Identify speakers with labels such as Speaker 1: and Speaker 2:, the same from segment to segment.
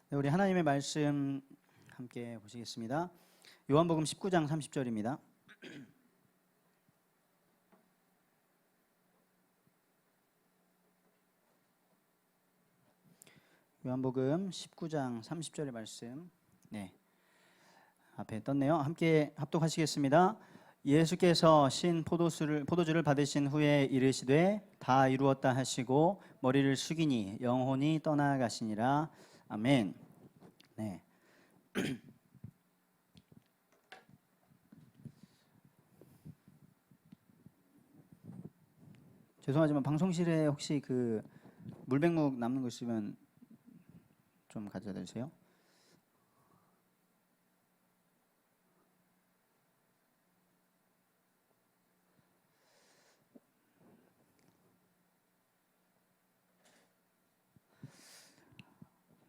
Speaker 1: 네, 우리 하나님의 말씀 함께 보시겠습니다. 요한복음 19장 30절입니다. 요한복음 19장 30절의 말씀. 네, 앞에 떴네요. 함께 합독하시겠습니다. 예수께서 신 포도주를 받으신 후에 이르시되 다 이루었다 하시고 머리를 숙이니 영혼이 떠나가시니라. 아멘. 네. 죄송하지만 방송실에 혹시 그 물백묵 남는 거 있으면 좀 가져다 주세요.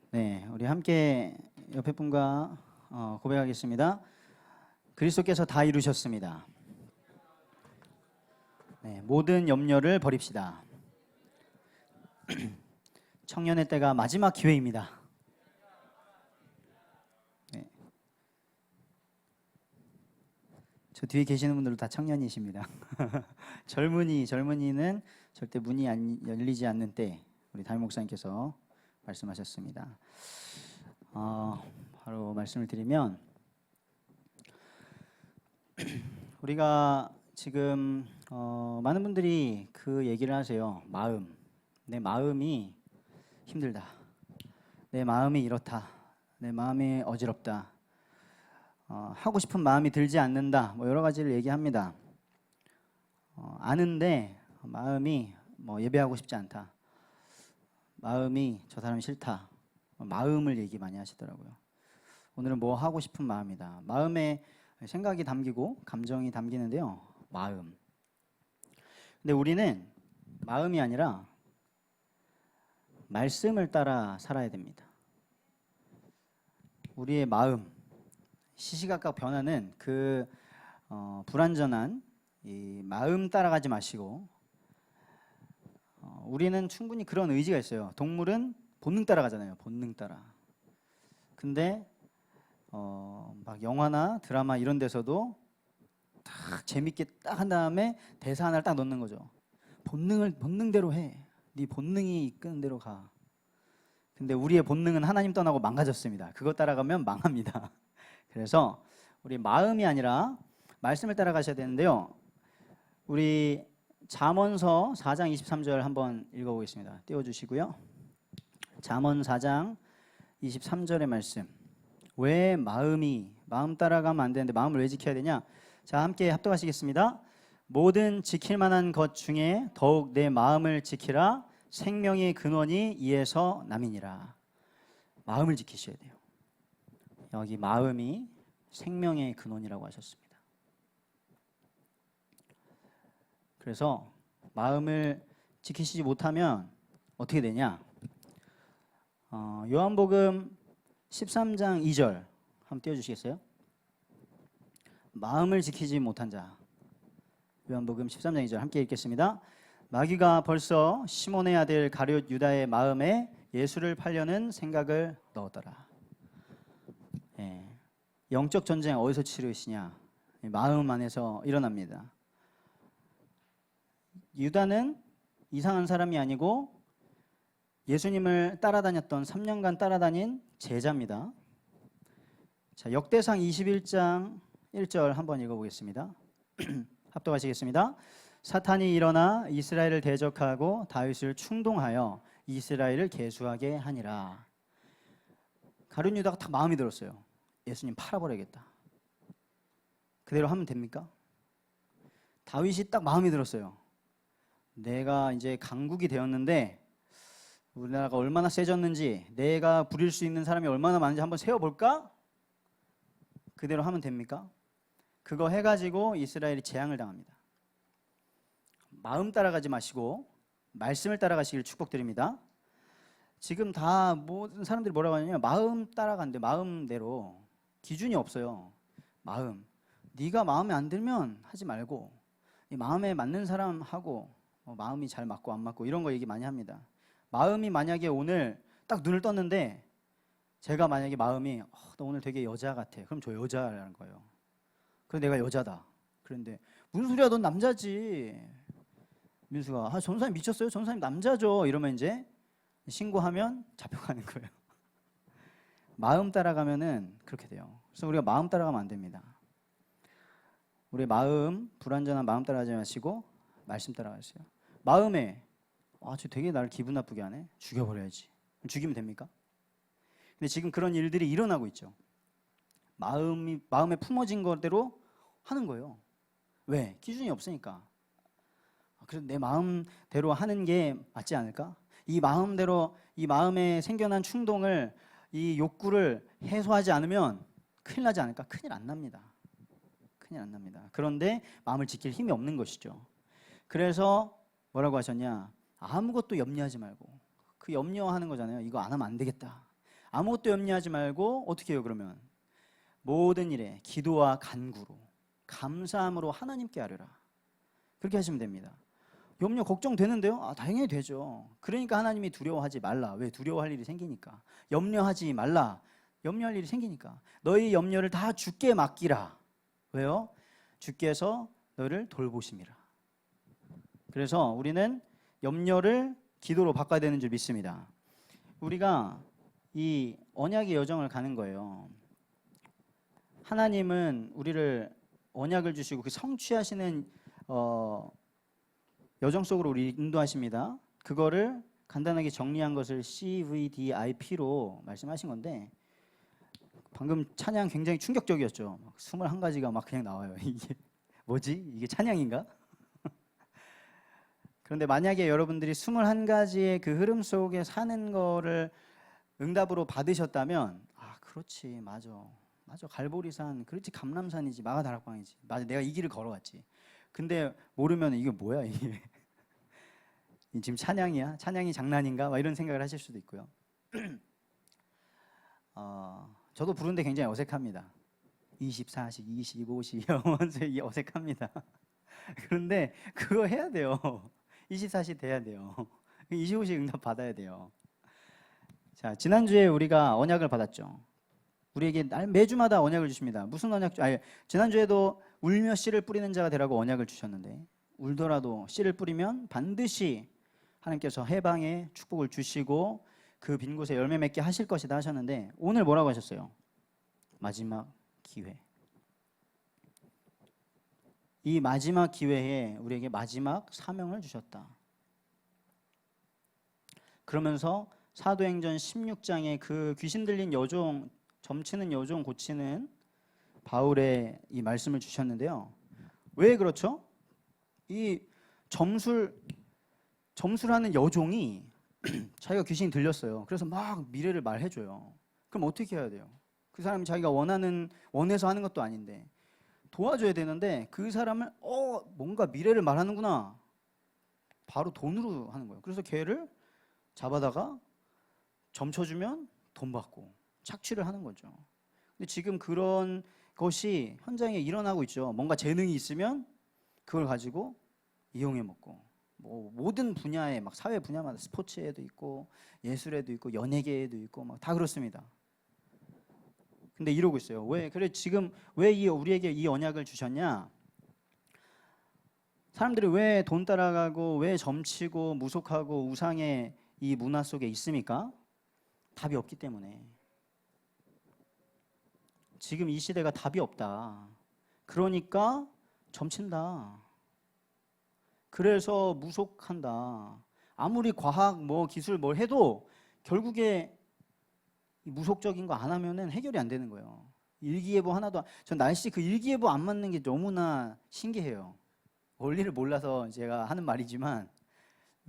Speaker 1: 네, 우리 함께 옆에 분과 고백하겠습니다. 그리스도께서 다 이루셨습니다. 네, 모든 염려를 버립시다. 청년의 때가 마지막 기회입니다. 네. 저 뒤에 계시는 분들도 다 청년이십니다. 젊은이는 절대 문이 열리지 않는 때, 우리 담임 목사님께서 말씀하셨습니다. 바로 말씀을 드리면 우리가 지금 많은 분들이 그 얘기를 하세요. 내 마음이 힘들다. 내 마음이 이렇다. 내 마음이 어지럽다. 하고 싶은 마음이 들지 않는다. 뭐 여러 가지를 얘기합니다. 아는데 마음이 예배하고 싶지 않다. 마음이 저 사람이 싫다. 마음을 얘기 많이 하시더라고요. 오늘은 뭐 하고 싶은 마음이다. 마음에 생각이 담기고 감정이 담기는데요. 마음. 근데 우리는 마음이 아니라 말씀을 따라 살아야 됩니다. 우리의 마음, 시시각각 변하는 그 불완전한 이 마음 따라가지 마시고 우리는 충분히 그런 의지가 있어요. 동물은 본능 따라가잖아요. 본능 따라. 근데 막 영화나 드라마 이런 데서도 딱 재밌게 딱 한 다음에 대사 하나를 딱 넣는 거죠. 본능대로 해. 네 본능이 이끄는 대로 가. 근데 우리의 본능은 하나님 떠나고 망가졌습니다. 그거 따라가면 망합니다. 그래서 우리 마음이 아니라 말씀을 따라가셔야 되는데요. 우리 잠언서 4장 23절 한번 읽어보겠습니다. 띄워주시고요. 잠언 4장 23절의 말씀. 왜 마음 따라가면 안 되는데 마음을 왜 지켜야 되냐? 자, 함께 합독하시겠습니다. 모든 지킬 만한 것 중에 더욱 내 마음을 지키라. 생명의 근원이 이에서 남이니라. 마음을 지키셔야 돼요. 여기 마음이 생명의 근원이라고 하셨습니다. 그래서 마음을 지키시지 못하면 어떻게 되냐? 요한복음 13장 2절 한번 띄워주시겠어요? 마음을 지키지 못한 자. 요한복음 13장 2절 함께 읽겠습니다. 마귀가 벌써 시몬의 아들 가룟 유다의 마음에 예수를 팔려는 생각을 넣었더라. 영적 전쟁 어디서 치르시냐? 마음 안에서 일어납니다. 유다는 이상한 사람이 아니고 예수님을 따라다녔던 3년간 따라다닌 제자입니다. 자, 역대상 21장 1절 한번 읽어보겠습니다. 합독하시겠습니다. 사탄이 일어나 이스라엘을 대적하고 다윗을 충동하여 이스라엘을 계수하게 하니라. 가룟 유다가 딱 마음이 들었어요. 예수님 팔아버려야겠다. 그대로 하면 됩니까? 다윗이 딱 마음이 들었어요. 내가 이제 강국이 되었는데 우리나라가 얼마나 세졌는지, 내가 부릴 수 있는 사람이 얼마나 많은지 한번 세어볼까? 그대로 하면 됩니까? 그거 해가지고 이스라엘이 재앙을 당합니다. 마음 따라가지 마시고 말씀을 따라가시길 축복드립니다. 지금 다 모든 사람들이 뭐라고 하냐면 마음 따라간대. 마음대로. 기준이 없어요. 마음. 네가 마음에 안 들면 하지 말고 마음에 맞는 사람 하고 마음이 잘 맞고 안 맞고 이런 거 얘기 많이 합니다. 마음이 만약에 오늘 딱 눈을 떴는데 제가 만약에 마음이 너 오늘 되게 여자 같아. 그럼 저 여자라는 거예요. 그럼 내가 여자다. 그런데 무슨 소리야, 넌 남자지. 민수가 전사님 미쳤어요? 전사님 남자죠. 이러면 이제 신고하면 잡혀가는 거예요. 마음 따라가면은 그렇게 돼요. 그래서 우리가 마음 따라가면 안 됩니다. 우리 마음, 불완전한 마음 따라가지 마시고 말씀 따라가세요. 마음에 저 되게 나를 기분 나쁘게 하네. 죽여버려야지. 죽이면 됩니까? 근데 지금 그런 일들이 일어나고 있죠. 마음에 품어진 거대로 하는 거예요. 왜? 기준이 없으니까. 그래서 내 마음대로 하는 게 맞지 않을까? 이 마음대로, 이 마음에 생겨난 충동을, 이 욕구를 해소하지 않으면 큰일 나지 않을까? 큰일 안 납니다. 큰일 안 납니다. 그런데 마음을 지킬 힘이 없는 것이죠. 그래서 뭐라고 하셨냐? 아무것도 염려하지 말고. 그 염려하는 거잖아요. 이거 안 하면 안 되겠다. 아무것도 염려하지 말고 어떻게 해요, 그러면? 모든 일에 기도와 간구로 감사함으로 하나님께 아뢰라. 그렇게 하시면 됩니다. 염려 걱정되는데요? 당연히 되죠. 그러니까 하나님이 두려워하지 말라. 왜? 두려워할 일이 생기니까. 염려하지 말라. 염려할 일이 생기니까. 너희 염려를 다 주께 맡기라. 왜요? 주께서 너를 돌보심이라. 그래서 우리는 염려를 기도로 바꿔야 되는 줄 믿습니다. 우리가 이 언약의 여정을 가는 거예요. 하나님은 우리를 언약을 주시고 그 성취하시는 여정 속으로 우리 인도하십니다. 그거를 간단하게 정리한 것을 CVDIP로 말씀하신 건데, 방금 찬양 굉장히 충격적이었죠. 21가지가 막 그냥 나와요. 이게 뭐지? 이게 찬양인가? 그런데 만약에 여러분들이 21가지의 그 흐름 속에 사는 거를 응답으로 받으셨다면, 그렇지, 맞아, 갈보리산, 그렇지, 감람산이지, 마가다락방이지, 맞아, 내가 이 길을 걸어왔지. 근데 모르면 이게 뭐야, 이게 지금 찬양이야? 찬양이 장난인가? 막 이런 생각을 하실 수도 있고요. 저도 부르는데 굉장히 어색합니다. 24시, 25시 영원세 이게 어색합니다. 그런데 그거 해야 돼요. 24시 돼야 돼요. 25시 응답 받아야 돼요. 자, 지난주에 우리가 언약을 받았죠. 우리에게 매주마다 언약을 주십니다. 무슨 언약? 지난주에도 울며 씨를 뿌리는 자가 되라고 언약을 주셨는데, 울더라도 씨를 뿌리면 반드시 하나님께서 해방의 축복을 주시고 그 빈 곳에 열매 맺게 하실 것이다 하셨는데, 오늘 뭐라고 하셨어요? 마지막 기회. 이 마지막 기회에 우리에게 마지막 사명을 주셨다. 그러면서 사도행전 16장에 그 귀신 들린 여종, 점치는 여종 고치는 바울의 이 말씀을 주셨는데요. 왜 그렇죠? 이 점술하는 여종이 자기가 귀신이 들렸어요. 그래서 막 미래를 말해줘요. 그럼 어떻게 해야 돼요? 그 사람이 자기가 원해서 하는 것도 아닌데 도와줘야 되는데, 그 사람을 뭔가 미래를 말하는구나, 바로 돈으로 하는 거예요. 그래서 걔를 잡아다가 점쳐주면 돈 받고 착취를 하는 거죠. 근데 지금 그런 것이 현장에 일어나고 있죠. 뭔가 재능이 있으면 그걸 가지고 이용해 먹고, 뭐 모든 분야에, 막 사회 분야마다 스포츠에도 있고 예술에도 있고 연예계에도 있고 막 다 그렇습니다. 근데 이러고 있어요. 왜? 그래, 지금 왜 우리에게 이 언약을 주셨냐? 사람들이 왜 돈 따라가고 왜 점치고 무속하고 우상의 이 문화 속에 있습니까? 답이 없기 때문에. 지금 이 시대가 답이 없다. 그러니까 점친다. 그래서 무속한다. 아무리 과학 기술 뭘 해도 결국에 무속적인 거 안 하면은 해결이 안 되는 거예요. 일기예보 하나도 전 날씨 그 일기예보 안 맞는 게 너무나 신기해요. 원리를 몰라서 제가 하는 말이지만,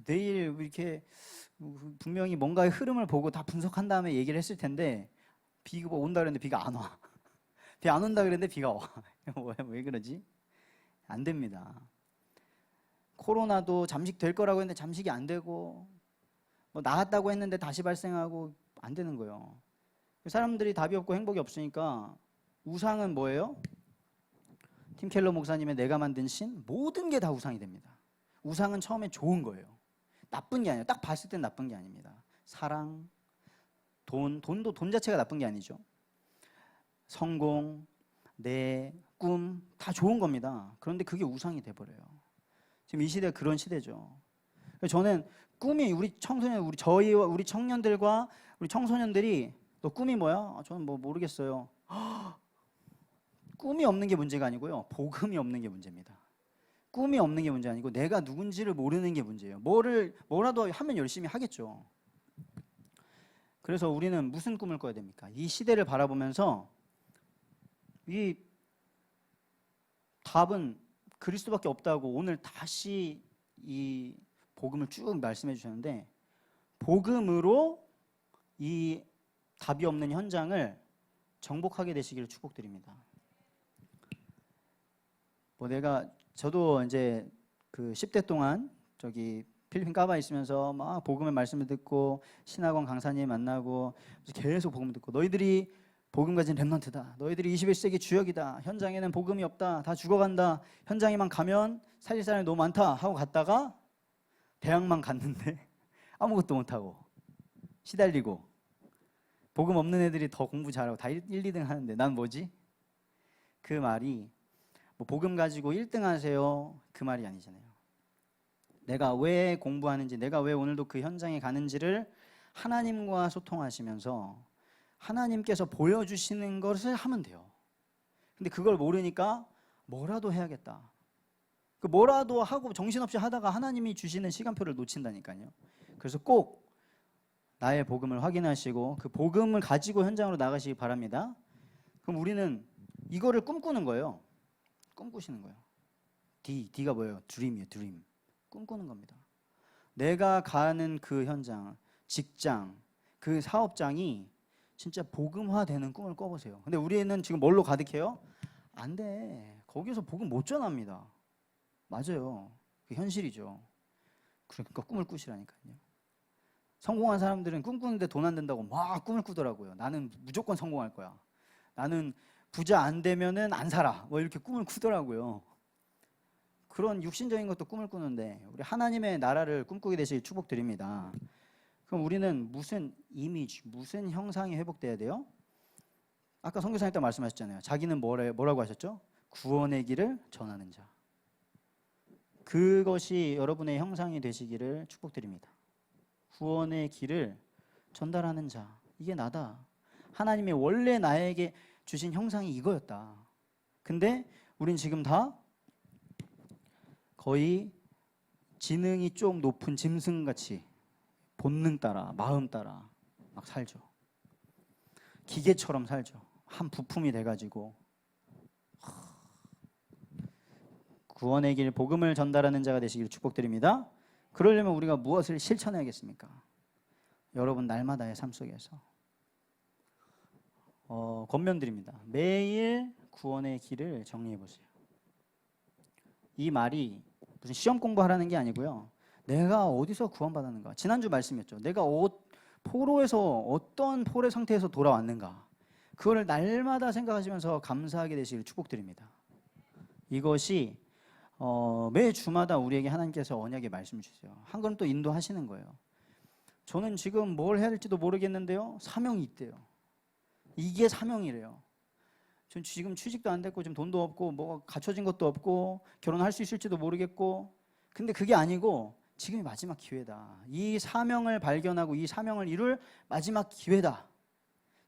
Speaker 1: 내일 이렇게 분명히 뭔가의 흐름을 보고 다 분석한 다음에 얘기를 했을 텐데, 비가 온다 그랬는데 비가 안 와. 비 안 온다 그랬는데 비가 와. 왜 그러지? 안 됩니다. 코로나도 잠식될 거라고 했는데 잠식이 안 되고, 나았다고 했는데 다시 발생하고, 안 되는 거예요. 사람들이 답이 없고 행복이 없으니까 우상은 뭐예요? 팀 켈러 목사님의 내가 만든 신, 모든 게 다 우상이 됩니다. 우상은 처음에 좋은 거예요. 나쁜 게 아니에요. 딱 봤을 땐 나쁜 게 아닙니다. 사랑, 돈도 돈 자체가 나쁜 게 아니죠. 성공, 내 꿈 다 좋은 겁니다. 그런데 그게 우상이 돼버려요. 지금 이 시대가 그런 시대죠. 저는 꿈이 우리 청소년, 저희와 우리 청년들과 우리 청소년들이 너 꿈이 뭐야? 저는 뭐 모르겠어요. 꿈이 없는 게 문제가 아니고요. 복음이 없는 게 문제입니다. 꿈이 없는 게 문제 아니고 내가 누군지를 모르는 게 문제예요. 뭐라도 하면 열심히 하겠죠. 그래서 우리는 무슨 꿈을 꿔야 됩니까? 이 시대를 바라보면서 이 답은 그리스도밖에 없다고 오늘 다시 이 복음을 쭉 말씀해 주셨는데, 복음으로 이 답이 없는 현장을 정복하게 되시기를 축복드립니다. 저도 이제 그 10대 동안 저기 필리핀 까바 있으면서 막 복음의 말씀을 듣고 신학원 강사님 만나고 계속 복음 듣고, 너희들이 복음 가진 렘넌트다, 너희들이 21세기 주역이다, 현장에는 복음이 없다, 다 죽어간다, 현장에만 가면 살릴 사람이 너무 많다 하고 갔다가 대학만 갔는데 아무것도 못하고 시달리고, 복음 없는 애들이 더 공부 잘하고 다 1, 2등 하는데 난 뭐지? 그 말이 뭐 복음 가지고 1등 하세요 그 말이 아니잖아요. 내가 왜 공부하는지, 내가 왜 오늘도 그 현장에 가는지를 하나님과 소통하시면서 하나님께서 보여주시는 것을 하면 돼요. 근데 그걸 모르니까 뭐라도 해야겠다, 그 뭐라도 하고 정신없이 하다가 하나님이 주시는 시간표를 놓친다니까요. 그래서 꼭 나의 복음을 확인하시고 그 복음을 가지고 현장으로 나가시기 바랍니다. 그럼 우리는 이거를 꿈꾸는 거예요. 꿈꾸시는 거예요. D가 뭐예요? 드림이에요. 드림. 꿈꾸는 겁니다. 내가 가는 그 현장, 직장, 그 사업장이 진짜 복음화되는 꿈을 꿔보세요. 근데 우리는 지금 뭘로 가득해요? 안 돼. 거기서 복음 못 전합니다. 맞아요. 그 현실이죠. 그러니까 꿈을 꾸시라니까요. 성공한 사람들은 꿈꾸는데 돈 안 된다고 막 꿈을 꾸더라고요. 나는 무조건 성공할 거야, 나는 부자 안 되면은 안 살아, 뭐 이렇게 꿈을 꾸더라고요. 그런 육신적인 것도 꿈을 꾸는데 우리 하나님의 나라를 꿈꾸게 되시길 축복드립니다. 그럼 우리는 무슨 이미지, 무슨 형상이 회복돼야 돼요? 아까 선교사님 때 말씀하셨잖아요. 자기는 뭐라고 하셨죠? 구원의 길을 전하는 자. 그것이 여러분의 형상이 되시기를 축복드립니다. 구원의 길을 전달하는 자, 이게 나다. 하나님의 원래 나에게 주신 형상이 이거였다. 근데 우린 지금 다 거의 지능이 좀 높은 짐승같이 본능 따라, 마음 따라 막 살죠. 기계처럼 살죠. 한 부품이 돼가지고. 구원의 길, 복음을 전달하는 자가 되시기를 축복드립니다. 그러려면 우리가 무엇을 실천해야겠습니까? 여러분 날마다의 삶 속에서 권면드립니다. 매일 구원의 길을 정리해 보세요. 이 말이 무슨 시험 공부하라는 게 아니고요. 내가 어디서 구원받았는가? 지난주 말씀이었죠. 내가 포로에서 어떤 포로의 상태에서 돌아왔는가? 그거를 날마다 생각하시면서 감사하게 되시길 축복드립니다. 이것이 매 주마다 우리에게 하나님께서 언약의 말씀 주세요. 한 걸음 또 인도하시는 거예요. 저는 지금 뭘 해야 될지도 모르겠는데요, 사명이 있대요. 이게 사명이래요. 전 지금 취직도 안 됐고 지금 돈도 없고 뭐 갖춰진 것도 없고 결혼할 수 있을지도 모르겠고, 근데 그게 아니고 지금이 마지막 기회다. 이 사명을 발견하고 이 사명을 이룰 마지막 기회다.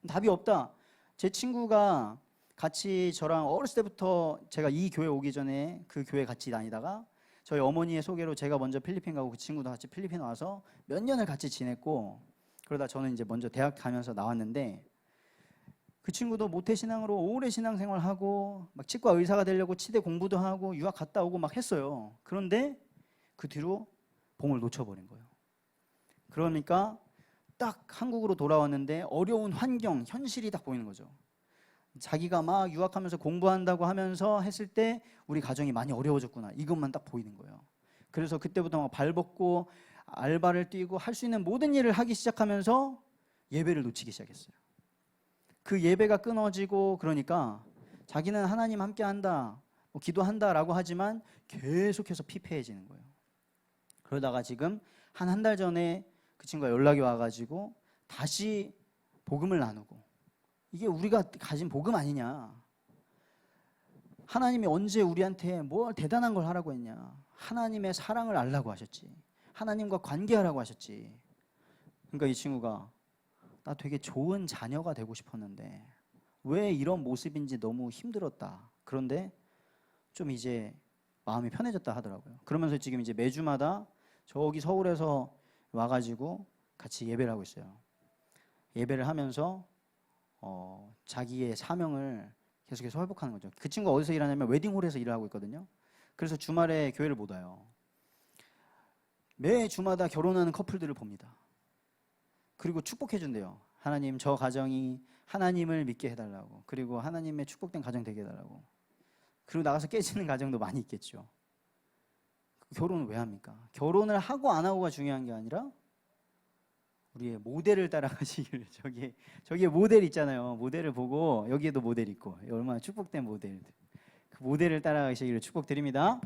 Speaker 1: 답이 없다. 제 친구가 같이 저랑 어렸을 때부터, 제가 이 교회 오기 전에 그 교회 같이 다니다가 저희 어머니의 소개로 제가 먼저 필리핀 가고 그 친구도 같이 필리핀 와서 몇 년을 같이 지냈고, 그러다 저는 이제 먼저 대학 가면서 나왔는데, 그 친구도 모태신앙으로 오래 신앙생활하고 막 치과 의사가 되려고 치대 공부도 하고 유학 갔다 오고 막 했어요. 그런데 그 뒤로 봉을 놓쳐버린 거예요. 그러니까 딱 한국으로 돌아왔는데 어려운 환경, 현실이 딱 보이는 거죠. 자기가 막 유학하면서 공부한다고 하면서 했을 때 우리 가정이 많이 어려워졌구나, 이것만 딱 보이는 거예요. 그래서 그때부터 막 발벗고 알바를 뛰고 할 수 있는 모든 일을 하기 시작하면서 예배를 놓치기 시작했어요. 그 예배가 끊어지고, 그러니까 자기는 하나님 함께 한다, 뭐 기도한다라고 하지만 계속해서 피폐해지는 거예요. 그러다가 지금 한 달 전에 그 친구가 연락이 와가지고 다시 복음을 나누고, 이게 우리가 가진 복음 아니냐. 하나님이 언제 우리한테 뭘 대단한 걸 하라고 했냐. 하나님의 사랑을 알라고 하셨지. 하나님과 관계하라고 하셨지. 그러니까 이 친구가 나 되게 좋은 자녀가 되고 싶었는데 왜 이런 모습인지 너무 힘들었다. 그런데 좀 이제 마음이 편해졌다 하더라고요. 그러면서 지금 이제 매주마다 저기 서울에서 와가지고 같이 예배를 하고 있어요. 예배를 하면서 자기의 사명을 계속해서 회복하는 거죠. 그 친구가 어디서 일하냐면 웨딩홀에서 일을 하고 있거든요. 그래서 주말에 교회를 못 와요. 매 주마다 결혼하는 커플들을 봅니다. 그리고 축복해 준대요. 하나님, 저 가정이 하나님을 믿게 해달라고. 그리고 하나님의 축복된 가정 되게 해달라고. 그리고 나가서 깨지는 가정도 많이 있겠죠. 결혼을 왜 합니까? 결혼을 하고 안 하고가 중요한 게 아니라 우리의 모델을 따라가시기를. 저기에 모델 있잖아요. 모델을 보고, 여기에도 모델 있고, 얼마나 축복된 모델들. 그 모델을 따라가시기를 축복드립니다.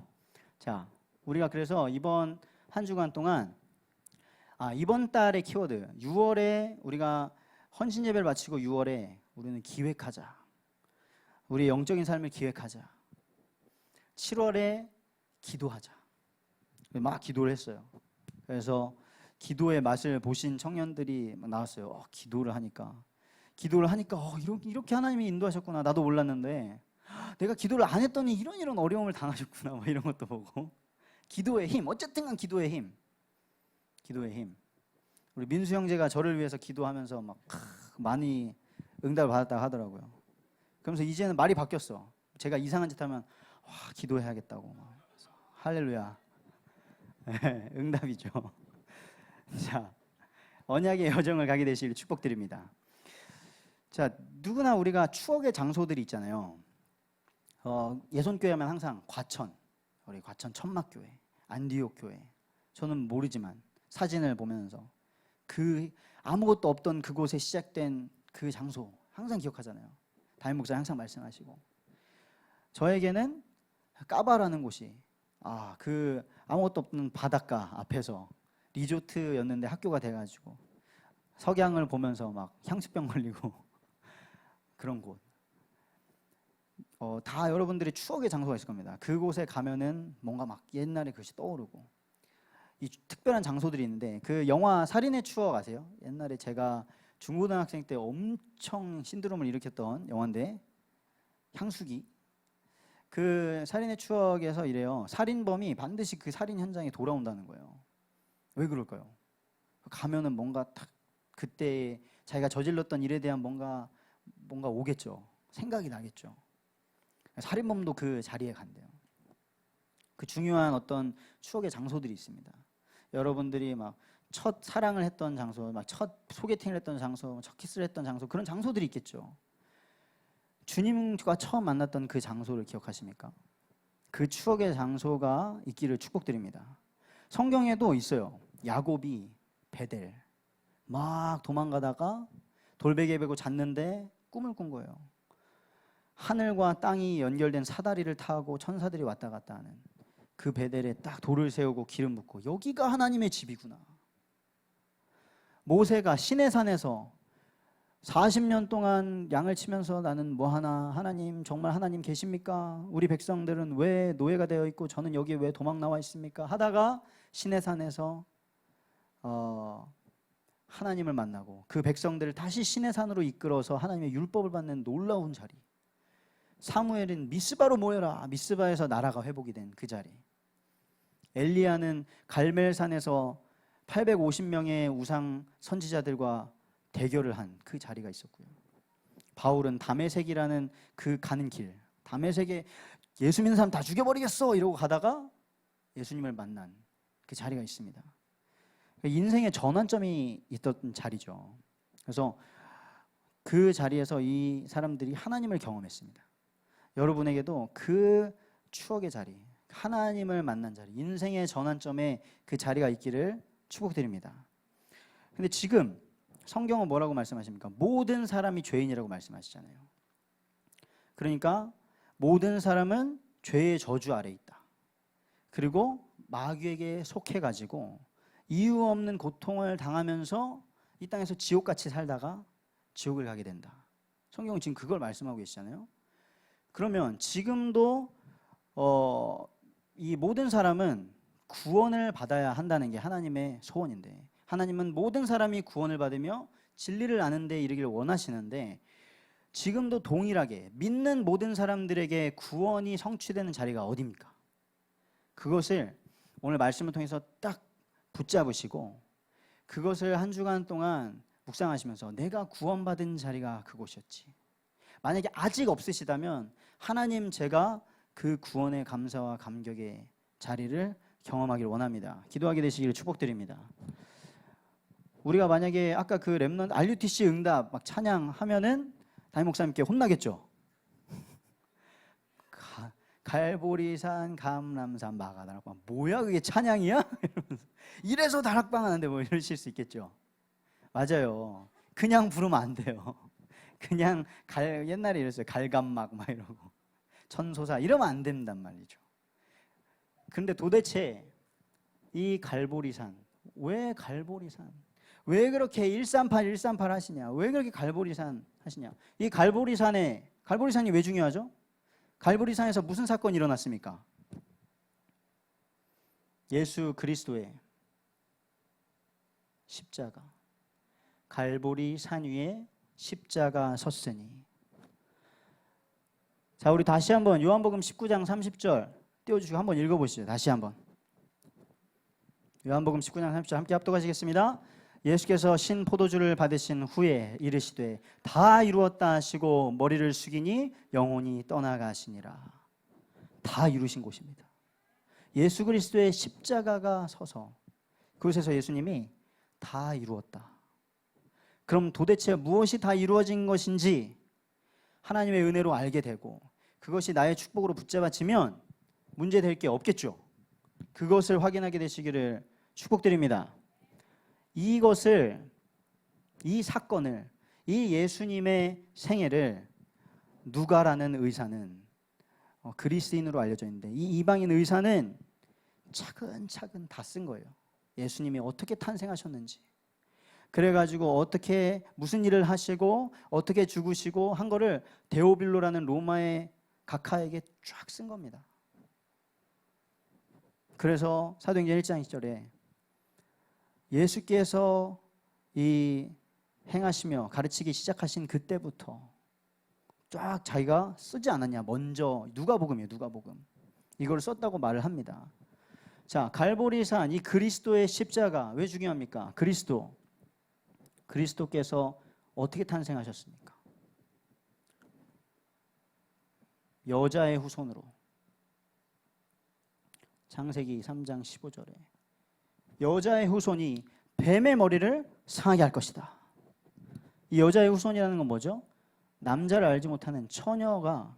Speaker 1: 자, 우리가 그래서 이번 한 주간 동안 이번 달의 키워드 6월에 우리가 헌신 예배를 마치고 6월에 우리는 기획하자. 우리의 영적인 삶을 기획하자. 7월에 기도하자. 막 기도를 했어요. 그래서 기도의 맛을 보신 청년들이 막 나왔어요. 기도를 하니까 이렇게 하나님이 인도하셨구나. 나도 몰랐는데 내가 기도를 안 했더니 이런 어려움을 당하셨구나. 뭐 이런 것도 보고. 기도의 힘. 어쨌든 간 기도의 힘. 우리 민수 형제가 저를 위해서 기도하면서 막 많이 응답을 받았다고 하더라고요. 그러면서 이제는 말이 바뀌었어. 제가 이상한 짓 하면 기도해야겠다고. 할렐루야. 응답이죠. 자, 언약의 여정을 가게 되시길 축복드립니다. 자, 누구나 우리가 추억의 장소들이 있잖아요. 예손교회 하면 항상 우리 과천 천막교회, 안디옥 교회. 저는 모르지만 사진을 보면서 그 아무것도 없던 그곳에 시작된 그 장소 항상 기억하잖아요. 담임 목사님 항상 말씀하시고. 저에게는 까바라는 곳이 그 아무것도 없는 바닷가 앞에서 리조트였는데 학교가 돼가지고 석양을 보면서 막 향수병 걸리고 그런 곳. 다 여러분들의 추억의 장소가 있을 겁니다. 그곳에 가면은 뭔가 막 옛날의 그것이 떠오르고 이 특별한 장소들이 있는데 그 영화 살인의 추억 아세요? 옛날에 제가 중고등학생 때 엄청 신드롬을 일으켰던 영화인데 향수기. 그 살인의 추억에서 이래요. 살인범이 반드시 그 살인 현장에 돌아온다는 거예요. 왜 그럴까요? 가면은 뭔가 딱 그때 자기가 저질렀던 일에 대한 뭔가 오겠죠. 생각이 나겠죠. 살인범도 그 자리에 간대요. 그 중요한 어떤 추억의 장소들이 있습니다. 여러분들이 막 첫 사랑을 했던 장소, 막 첫 소개팅을 했던 장소, 첫 키스를 했던 장소, 그런 장소들이 있겠죠. 주님과 처음 만났던 그 장소를 기억하십니까? 그 추억의 장소가 있기를 축복드립니다. 성경에도 있어요. 야곱이 베델 막 도망가다가 돌베개 베고 잤는데 꿈을 꾼 거예요. 하늘과 땅이 연결된 사다리를 타고 천사들이 왔다 갔다 하는 그 베델에 딱 돌을 세우고 기름 붓고 여기가 하나님의 집이구나. 모세가 시내산에서 40년 동안 양을 치면서 나는 뭐하나, 하나님 정말 하나님 계십니까? 우리 백성들은 왜 노예가 되어 있고 저는 여기에 왜 도망 나와 있습니까? 하다가 시내산에서 하나님을 만나고 그 백성들을 다시 시내산으로 이끌어서 하나님의 율법을 받는 놀라운 자리. 사무엘은 미스바로 모여라. 미스바에서 나라가 회복이 된 그 자리. 엘리야는 갈멜산에서 850명의 우상 선지자들과 대결을 한 그 자리가 있었고요. 바울은 다메섹이라는 그 가는 길, 다메섹에 예수 믿는 사람 다 죽여버리겠어 이러고 가다가 예수님을 만난 그 자리가 있습니다. 인생의 전환점이 있던 자리죠. 그래서 그 자리에서 이 사람들이 하나님을 경험했습니다. 여러분에게도 그 추억의 자리, 하나님을 만난 자리, 인생의 전환점에 그 자리가 있기를 축복드립니다. 근데 지금 성경은 뭐라고 말씀하십니까? 모든 사람이 죄인이라고 말씀하시잖아요. 그러니까 모든 사람은 죄의 저주 아래 있다. 그리고 마귀에게 속해가지고 이유 없는 고통을 당하면서 이 땅에서 지옥같이 살다가 지옥을 가게 된다. 성경은 지금 그걸 말씀하고 계시잖아요. 그러면 지금도 이 모든 사람은 구원을 받아야 한다는 게 하나님의 소원인데, 하나님은 모든 사람이 구원을 받으며 진리를 아는 데 이르기를 원하시는데, 지금도 동일하게 믿는 모든 사람들에게 구원이 성취되는 자리가 어디입니까? 그것을 오늘 말씀을 통해서 딱 붙잡으시고 그것을 한 주간 동안 묵상하시면서 내가 구원받은 자리가 그곳이었지. 만약에 아직 없으시다면 하나님, 제가 그 구원의 감사와 감격의 자리를 경험하기를 원합니다. 기도하게 되시기를 축복드립니다. 우리가 만약에 아까 그 렘넌트 RUTC 응답 막 찬양하면은 담임 목사님께 혼나겠죠. 갈보리산, 감람산, 마가다락방, 뭐야 그게 찬양이야? 이러면서 이래서 다락방 하는데 뭐 이러실 수 있겠죠. 맞아요. 그냥 부르면 안 돼요. 그냥 옛날에 이랬어요. 갈감막 막 이러고 천소사 이러면 안 된단 말이죠. 그런데 도대체 이 갈보리산, 왜 갈보리산? 왜 그렇게 138 하시냐? 왜 그렇게 갈보리산 하시냐? 이 갈보리산이 왜 중요하죠? 갈보리산에서 무슨 사건이 일어났습니까? 예수 그리스도의 십자가, 갈보리 산 위에 십자가 섰으니. 자, 우리 다시 한번 요한복음 19장 30절 띄워주시고 한번 읽어보시죠. 다시 한번 요한복음 19장 30절 함께 합독하시겠습니다. 예수께서 신 포도주를 받으신 후에 이르시되 다 이루었다 하시고 머리를 숙이니 영혼이 떠나가시니라. 다 이루신 곳입니다. 예수 그리스도의 십자가가 서서 그곳에서 예수님이 다 이루었다. 그럼 도대체 무엇이 다 이루어진 것인지 하나님의 은혜로 알게 되고 그것이 나의 축복으로 붙잡아지면 문제될 게 없겠죠. 그것을 확인하게 되시기를 축복드립니다. 이 사건을, 이 예수님의 생애를 누가라는 의사는 그리스인으로 알려져 있는데, 이 이방인 의사는 차근차근 다 쓴 거예요. 예수님이 어떻게 탄생하셨는지, 그래가지고 어떻게 무슨 일을 하시고 어떻게 죽으시고 한 거를 데오빌로라는 로마의 각하에게 쫙 쓴 겁니다. 그래서 사도행전 1장 2절에 예수께서 이 행하시며 가르치기 시작하신 그때부터 쫙 자기가 쓰지 않았냐. 먼저 누가복음이에요. 누가복음. 이걸 썼다고 말을 합니다. 자, 갈보리산, 이 그리스도의 십자가 왜 중요합니까? 그리스도께서 어떻게 탄생하셨습니까? 여자의 후손으로. 창세기 3장 15절에 여자의 후손이 뱀의 머리를 상하게 할 것이다. 이 여자의 후손이라는 건 뭐죠? 남자를 알지 못하는 처녀가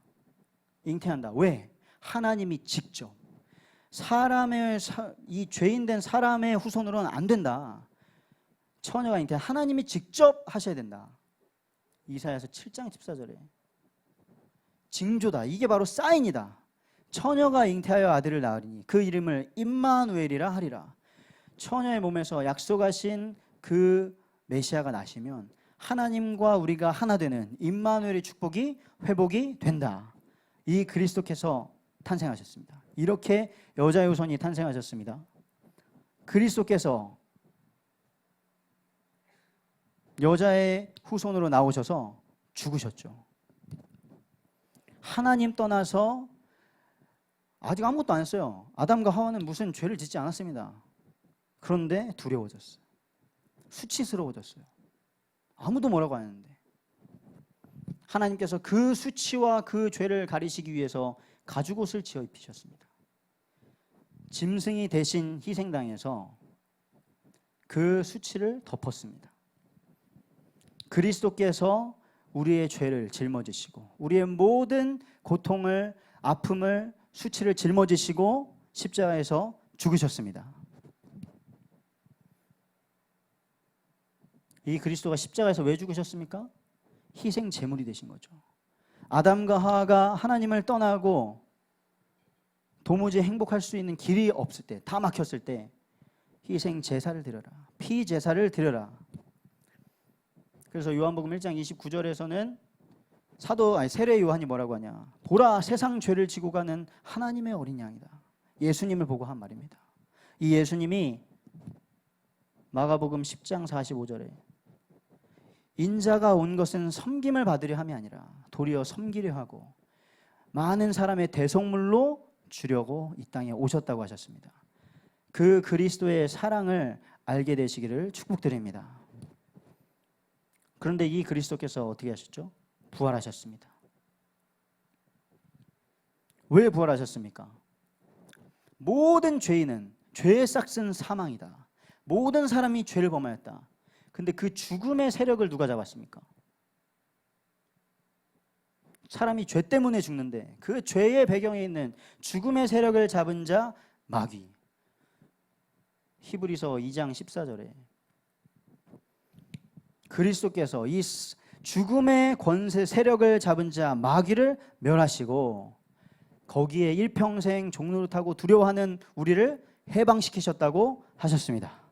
Speaker 1: 잉태한다. 왜? 하나님이 직접 이 죄인된 사람의 후손으로는 안 된다. 처녀가 잉태, 하나님이 직접 하셔야 된다. 이사야서 7장 14절에 징조다. 이게 바로 사인이다. 처녀가 잉태하여 아들을 낳으리니 그 이름을 임마누엘이라 하리라. 처녀의 몸에서 약속하신 그 메시아가 나시면 하나님과 우리가 하나 되는 임마누엘의 축복이 회복이 된다. 이 그리스도께서 탄생하셨습니다. 이렇게 여자의 후손이 탄생하셨습니다. 그리스도께서 여자의 후손으로 나오셔서 죽으셨죠. 하나님 떠나서 아직 아무것도 안 했어요. 아담과 하와는 무슨 죄를 짓지 않았습니다. 그런데 두려워졌어요. 수치스러워졌어요. 아무도 뭐라고 안 했는데 하나님께서 그 수치와 그 죄를 가리시기 위해서 가죽옷을 지어 입히셨습니다. 짐승이 대신 희생당해서 그 수치를 덮었습니다. 그리스도께서 우리의 죄를 짊어지시고 우리의 모든 고통을, 아픔을, 수치를 짊어지시고 십자가에서 죽으셨습니다. 이 그리스도가 십자가에서 왜 죽으셨습니까? 희생 제물이 되신 거죠. 아담과 하와가 하나님을 떠나고 도무지 행복할 수 있는 길이 없을 때, 다 막혔을 때 희생 제사를 드려라, 피 제사를 드려라. 그래서 요한복음 1장 29절에서는 세례 요한이 뭐라고 하냐? 보라, 세상 죄를 지고 가는 하나님의 어린 양이다. 예수님을 보고 한 말입니다. 이 예수님이 마가복음 10장 45절에 인자가 온 것은 섬김을 받으려 함이 아니라 도리어 섬기려 하고 많은 사람의 대속물로 주려고 이 땅에 오셨다고 하셨습니다. 그 그리스도의 사랑을 알게 되시기를 축복드립니다. 그런데 이 그리스도께서 어떻게 하셨죠? 부활하셨습니다. 왜 부활하셨습니까? 모든 죄인은 죄의 싹은 사망이다. 모든 사람이 죄를 범하였다. 근데 그 죽음의 세력을 누가 잡았습니까? 사람이 죄 때문에 죽는데 그 죄의 배경에 있는 죽음의 세력을 잡은 자 마귀. 히브리서 2장 14절에 그리스도께서 이 죽음의 권세 세력을 잡은 자 마귀를 멸하시고 거기에 일평생 종노릇하고 두려워하는 우리를 해방시키셨다고 하셨습니다.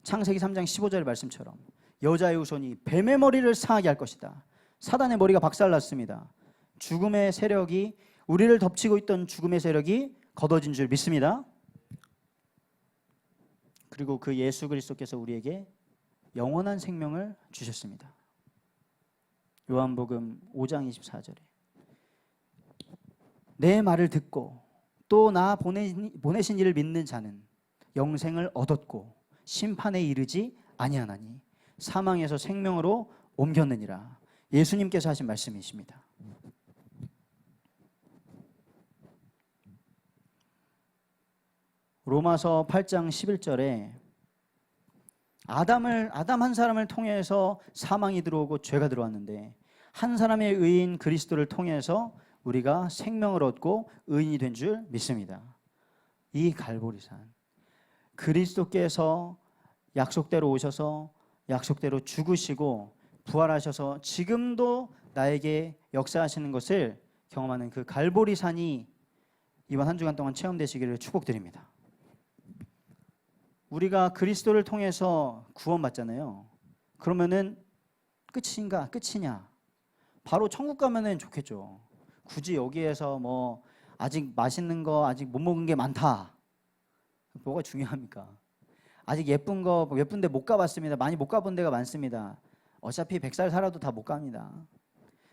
Speaker 1: 창세기 3장 15절 말씀처럼 여자의 후손이 뱀의 머리를 상하게 할 것이다. 사단의 머리가 박살났습니다. 죽음의 세력이 우리를 덮치고 있던 죽음의 세력이 걷어진 줄 믿습니다. 그리고 그 예수 그리스도께서 우리에게 영원한 생명을 주셨습니다. 요한복음 5장 24절에 내 말을 듣고 또 나 보내신 이를 믿는 자는 영생을 얻었고 심판에 이르지 아니하나니 사망에서 생명으로 옮겼느니라. 예수님께서 하신 말씀이십니다. 로마서 8장 11절에 아담 한 사람을 통해서 사망이 들어오고 죄가 들어왔는데 한 사람의 의인 그리스도를 통해서 우리가 생명을 얻고 의인이 된 줄 믿습니다. 이 갈보리산 그리스도께서 약속대로 오셔서 약속대로 죽으시고 부활하셔서 지금도 나에게 역사하시는 것을 경험하는 그 갈보리산이 이번 한 주간 동안 체험되시기를 축복드립니다. 우리가 그리스도를 통해서 구원받잖아요. 그러면은 끝인가? 끝이냐? 바로 천국 가면은 좋겠죠. 굳이 여기에서 뭐 아직 맛있는 거 아직 못 먹은 게 많다. 뭐가 중요합니까? 아직 예쁜 거 예쁜데 못 가봤습니다. 많이 못 가본 데가 많습니다. 어차피 100살 살아도 다 못 갑니다.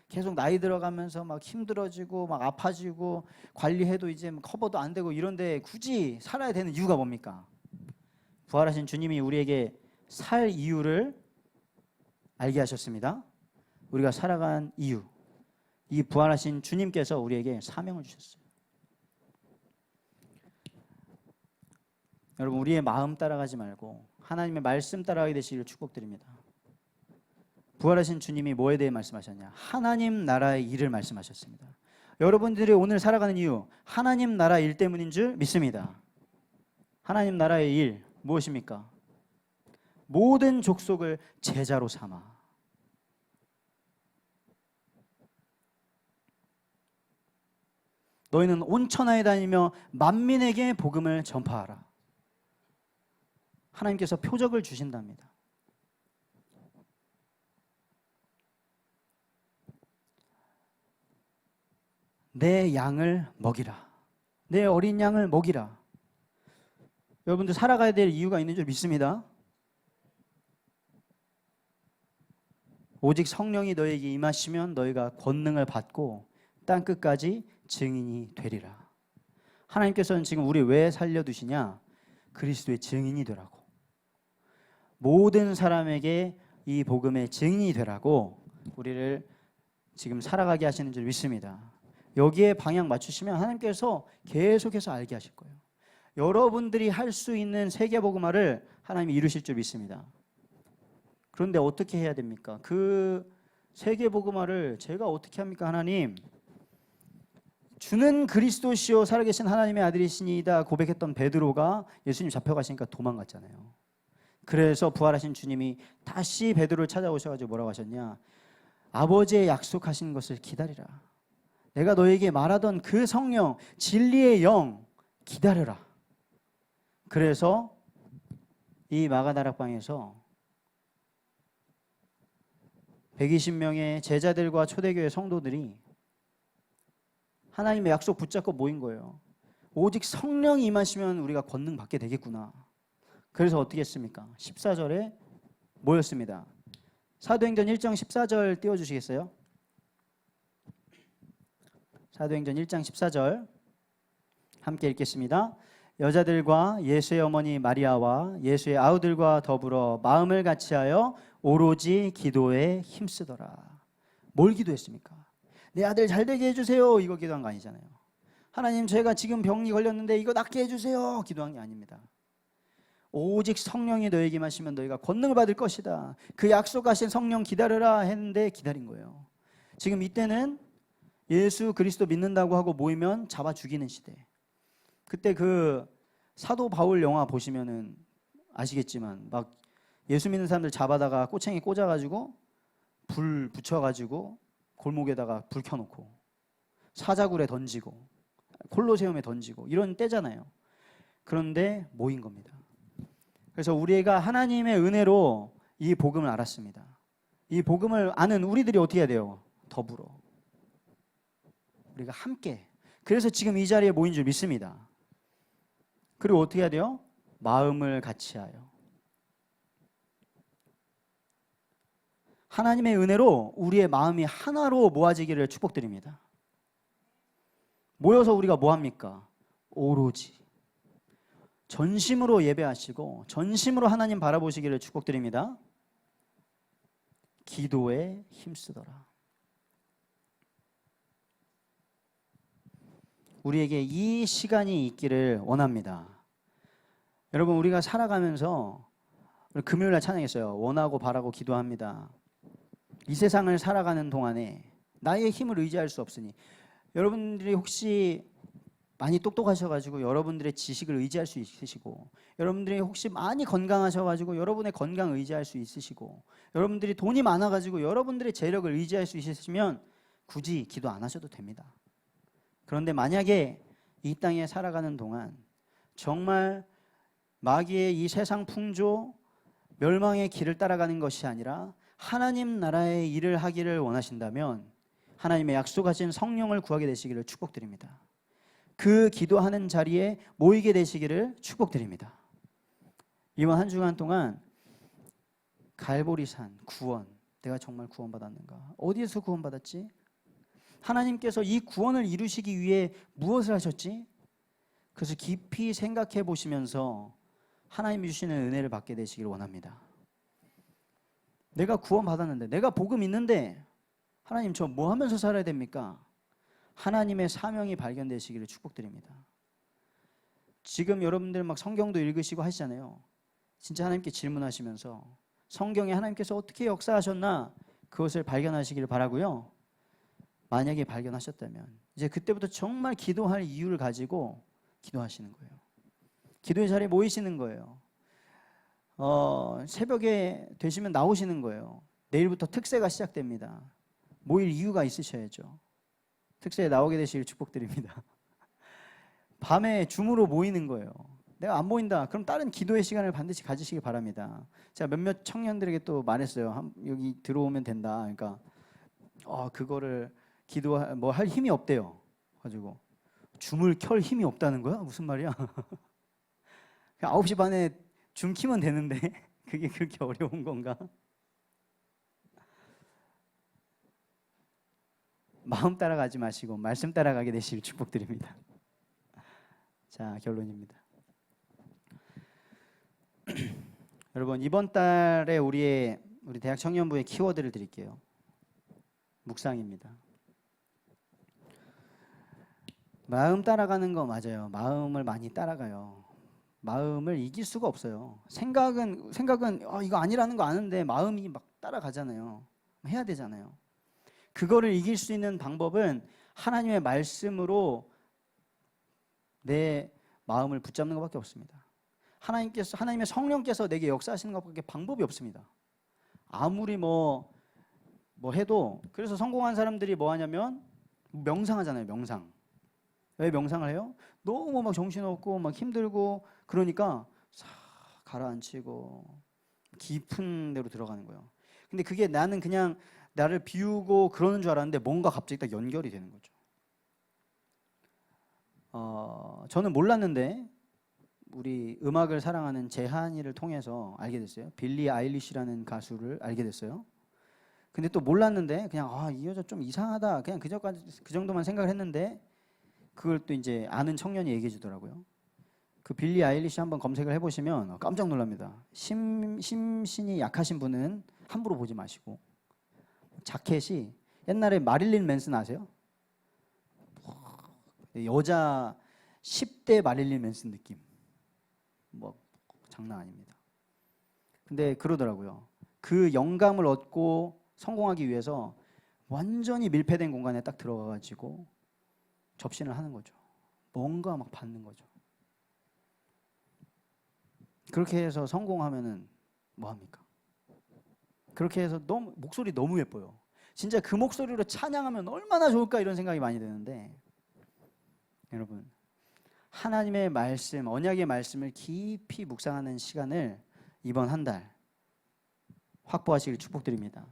Speaker 1: 계속 나이 들어가면서 막 힘들어지고 막 아파지고 관리해도 이제 커버도 안 되고 이런데 굳이 살아야 되는 이유가 뭡니까? 부활하신 주님이 우리에게 살 이유를 알게 하셨습니다. 우리가 살아간 이유, 이 부활하신 주님께서 우리에게 사명을 주셨어요. 여러분, 우리의 마음 따라가지 말고 하나님의 말씀 따라가게 되시기를 축복드립니다. 부활하신 주님이 뭐에 대해 말씀하셨냐? 하나님 나라의 일을 말씀하셨습니다. 여러분들이 오늘 살아가는 이유, 하나님 나라 일 때문인 줄 믿습니다. 하나님 나라의 일 무엇입니까? 모든 족속을 제자로 삼아 너희는 온 천하에 다니며 만민에게 복음을 전파하라. 하나님께서 표적을 주신답니다. 내 양을 먹이라. 내 어린 양을 먹이라. 여러분들 살아가야 될 이유가 있는 줄 믿습니다. 오직 성령이 너에게 임하시면 너희가 권능을 받고 땅 끝까지 증인이 되리라. 하나님께서는 지금 우리 왜 살려두시냐? 그리스도의 증인이 되라고. 모든 사람에게 이 복음의 증인이 되라고 우리를 지금 살아가게 하시는 줄 믿습니다. 여기에 방향 맞추시면 하나님께서 계속해서 알게 하실 거예요. 여러분들이 할 수 있는 세계복음화를 하나님이 이루실 줄 믿습니다. 그런데 어떻게 해야 됩니까? 그 세계복음화를 제가 어떻게 합니까? 하나님, 주는 그리스도시요 살아계신 하나님의 아들이시니이다 고백했던 베드로가 예수님 잡혀가시니까 도망갔잖아요. 그래서 부활하신 주님이 다시 베드로를 찾아오셔가지고 뭐라고 하셨냐? 아버지의 약속하신 것을 기다리라. 내가 너에게 말하던 그 성령, 진리의 영 기다려라. 그래서 이 마가다락방에서 120명의 제자들과 초대교회 성도들이 하나님의 약속 붙잡고 모인 거예요. 오직 성령이 임하시면 우리가 권능 받게 되겠구나. 그래서 어떻게 했습니까? 14절에 모였습니다. 사도행전 1장 14절 띄워주시겠어요? 사도행전 1장 14절 함께 읽겠습니다. 여자들과 예수의 어머니 마리아와 예수의 아우들과 더불어 마음을 같이하여 오로지 기도에 힘쓰더라. 뭘 기도했습니까? 내 아들 잘 되게 해주세요. 이거 기도한 거 아니잖아요. 하나님, 제가 지금 병이 걸렸는데 이거 낫게 해주세요. 기도한 게 아닙니다. 오직 성령이 너에게 임하시면 너희가 권능을 받을 것이다. 그 약속하신 성령 기다려라 했는데 기다린 거예요. 지금 이때는 예수 그리스도 믿는다고 하고 모이면 잡아 죽이는 시대. 그때 그 사도 바울 영화 보시면은 아시겠지만 막 예수 믿는 사람들 잡아다가 꼬챙이 꽂아가지고 불 붙여가지고 골목에다가 불 켜놓고 사자굴에 던지고 콜로세움에 던지고 이런 때잖아요. 그런데 모인 겁니다. 그래서 우리가 하나님의 은혜로 이 복음을 알았습니다. 이 복음을 아는 우리들이 어떻게 해야 돼요? 더불어. 우리가 함께. 그래서 지금 이 자리에 모인 줄 믿습니다. 그리고 어떻게 해야 돼요? 마음을 같이하여. 하나님의 은혜로 우리의 마음이 하나로 모아지기를 축복드립니다. 모여서 우리가 뭐 합니까? 오로지 전심으로 예배하시고 전심으로 하나님 바라보시기를 축복드립니다. 기도에 힘쓰더라. 우리에게 이 시간이 있기를 원합니다. 여러분, 우리가 살아가면서 금요일날 찬양했어요. 원하고 바라고 기도합니다. 이 세상을 살아가는 동안에 나의 힘을 의지할 수 없으니, 여러분들이 혹시 많이 똑똑하셔가지고 여러분들의 지식을 의지할 수 있으시고, 여러분들이 혹시 많이 건강하셔가지고 여러분의 건강 의지할 수 있으시고, 여러분들이 돈이 많아가지고 여러분들의 재력을 의지할 수 있으시면 굳이 기도 안 하셔도 됩니다. 그런데 만약에 이 땅에 살아가는 동안 정말 마귀의 이 세상 풍조, 멸망의 길을 따라가는 것이 아니라 하나님 나라의 일을 하기를 원하신다면 하나님의 약속하신 성령을 구하게 되시기를 축복드립니다. 그 기도하는 자리에 모이게 되시기를 축복드립니다. 이번 한 주간 동안 갈보리산 구원, 내가 정말 구원받았는가? 어디에서 구원받았지? 하나님께서 이 구원을 이루시기 위해 무엇을 하셨지? 그래서 깊이 생각해 보시면서 하나님이 주시는 은혜를 받게 되시길 원합니다. 내가 구원받았는데, 내가 복음 있는데 하나님 저 뭐 하면서 살아야 됩니까? 하나님의 사명이 발견되시기를 축복드립니다. 지금 여러분들 막 성경도 읽으시고 하시잖아요. 진짜 하나님께 질문하시면서 성경에 하나님께서 어떻게 역사하셨나 그것을 발견하시기를 바라고요. 만약에 발견하셨다면 이제 그때부터 정말 기도할 이유를 가지고 기도하시는 거예요. 기도의 자리에 모이시는 거예요. 새벽에 되시면 나오시는 거예요. 내일부터 특세가 시작됩니다. 모일 이유가 있으셔야죠. 특세에 나오게 되시길 축복드립니다. 밤에 줌으로 모이는 거예요. 내가 안 모인다. 그럼 다른 기도의 시간을 반드시 가지시기 바랍니다. 제가 몇몇 청년들에게 또 말했어요. 여기 들어오면 된다. 그러니까 그거를 뭐 할 힘이 없대요. 가지고 줌을 켤 힘이 없다는 거야? 무슨 말이야? 9시 반에 줌 키면 되는데 그게 그렇게 어려운 건가? 마음 따라가지 마시고 말씀 따라가게 되시길 축복드립니다. 자, 결론입니다. 여러분, 이번 달에 우리 대학 청년부의 키워드를 드릴게요. 묵상입니다. 마음 따라가는 거 맞아요. 마음을 많이 따라가요. 마음을 이길 수가 없어요. 생각은 이거 아니라는 거 아는데 마음이 막 따라가잖아요. 해야 되잖아요. 그거를 이길 수 있는 방법은 하나님의 말씀으로 내 마음을 붙잡는 것밖에 없습니다. 하나님의 성령께서 내게 역사하시는 것밖에 방법이 없습니다. 아무리 뭐 해도. 그래서 성공한 사람들이 뭐 하냐면 명상하잖아요. 명상. 왜 명상을 해요? 너무 막 정신없고 막 힘들고 그러니까 싹 가라앉히고 깊은 데로 들어가는 거예요. 근데 그게 나는 그냥 나를 비우고 그러는 줄 알았는데 뭔가 갑자기 딱 연결이 되는 거죠. 저는 몰랐는데 우리 음악을 사랑하는 재한이를 통해서 알게 됐어요. 빌리 아일리시라는 가수를 알게 됐어요. 근데 또 몰랐는데 그냥 이 여자 좀 이상하다 그냥 그 정도만 생각을 했는데 그걸 또 이제 아는 청년이 얘기해 주더라고요. 그 빌리 아일리시 한번 검색을 해보시면 깜짝 놀랍니다. 심신이 약하신 분은 함부로 보지 마시고, 자켓이 옛날에 마릴린 맨슨 아세요? 여자 10대 마릴린 맨슨 느낌. 뭐 장난 아닙니다. 근데 그러더라고요. 그 영감을 얻고 성공하기 위해서 완전히 밀폐된 공간에 딱 들어가가지고 접신을 하는 거죠. 뭔가 막 받는 거죠. 그렇게 해서 성공하면은 뭐 합니까? 그렇게 해서 목소리 너무 예뻐요. 진짜 그 목소리로 찬양하면 얼마나 좋을까 이런 생각이 많이 드는데, 여러분 하나님의 말씀, 언약의 말씀을 깊이 묵상하는 시간을 이번 한 달 확보하시길 축복드립니다.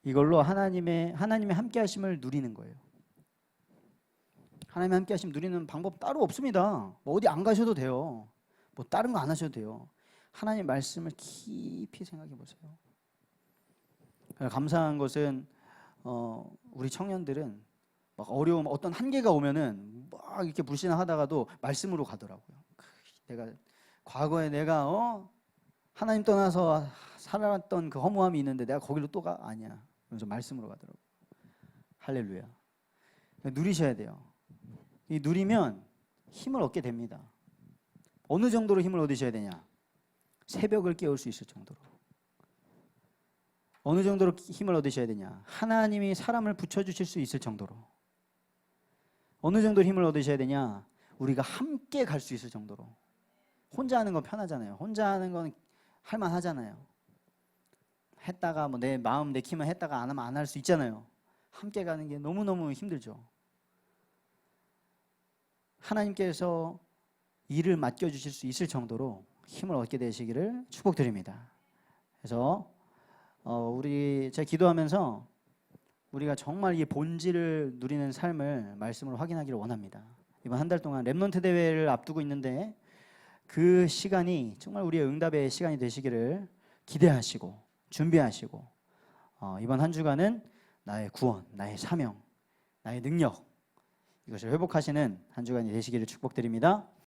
Speaker 1: 이걸로 하나님의 함께 하심을 누리는 거예요. 하나님의 함께 하심 누리는 방법 따로 없습니다. 뭐 어디 안 가셔도 돼요. 뭐 다른 거 안 하셔도 돼요. 하나님의 말씀을 깊이 생각해 보세요. 감사한 것은 우리 청년들은 막 어려움, 어떤 한계가 오면은 막 이렇게 불신하다가도 말씀으로 가더라고요. 과거에 내가 하나님 떠나서 살아왔던 그 허무함이 있는데 내가 거기로 또 가? 아니야. 그래서 말씀으로 가더라고요. 할렐루야. 누리셔야 돼요. 이 누리면 힘을 얻게 됩니다. 어느 정도로 힘을 얻으셔야 되냐? 새벽을 깨울 수 있을 정도로. 어느 정도로 힘을 얻으셔야 되냐? 하나님이 사람을 붙여주실 수 있을 정도로. 어느 정도 힘을 얻으셔야 되냐? 우리가 함께 갈 수 있을 정도로. 혼자 하는 건 편하잖아요. 혼자 하는 건 할만하잖아요. 했다가 뭐 내 마음 내키면 했다가 안 하면 안 할 수 있잖아요. 함께 가는 게 너무너무 힘들죠. 하나님께서 일을 맡겨주실 수 있을 정도로 힘을 얻게 되시기를 축복드립니다. 그래서 제가 기도하면서 우리가 정말 이 본질을 누리는 삶을 말씀으로 확인하기를 원합니다. 이번 한 달 동안 랩넌트 대회를 앞두고 있는데 그 시간이 정말 우리의 응답의 시간이 되시기를 기대하시고 준비하시고, 이번 한 주간은 나의 구원, 나의 사명, 나의 능력, 이것을 회복하시는 한 주간이 되시기를 축복드립니다.